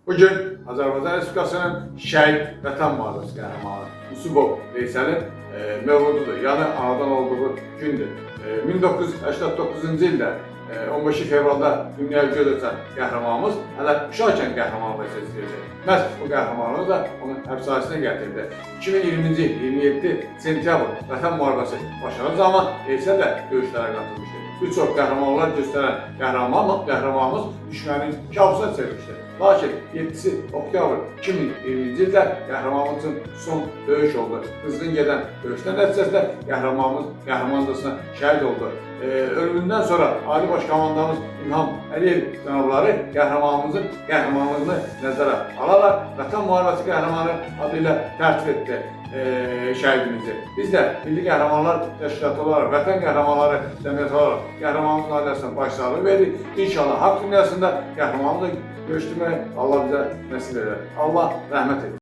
Bugün Azərbaycan Respublikasının şəhid vətən müharibəsi qəhrəmanı Yusubov Veysel'in mövlududur. Yəni anadan olduğu gündür. 1989-cu ildə 15 fevralda dünyaya göz açan qəhrəmanımız hələ uşaqkən qəhrəmanlığı seçilirdi. Məhz bu qəhrəmanlığı da onun həbsxanasına gətirdi. 2020-ci il 27 sentyabr vətən müharibəsi başladığı zaman Veysel də döyüşlərə qatılmışdı. Bir çox qəhrəmanlar göstərən qəhrəmanımız düşmənin kabusuna çevirmişdi. Lakin 7 oktyabr 2020-ci ildə qəhrəmanımızın son döyüş oldu. Qızğın gedən döyüşlər nəticəsində qəhrəmanımızın şəhid oldu. Ölümündən sonra Ali Baş Komandamız İlham Əliyev cənabları qəhrəmanımızın qəhrəmanlığını nəzərə alaraq Vətən Müharibəsi qəhrəmanı adı ilə tərtib etdi şəhidimizi. Biz də Milli Qəhrəmanlar Təşkilatı olaraq, Vətən Qəhrəmanları Cəmiyyəti olaraq qəhrəmanımızın ailəsinə başsağlığı veririk. İnşallah haqq dünyasında qəhrəmanlığı görüşdürməyi Allah bizə nəsib edər. Allah rəhmət etsin.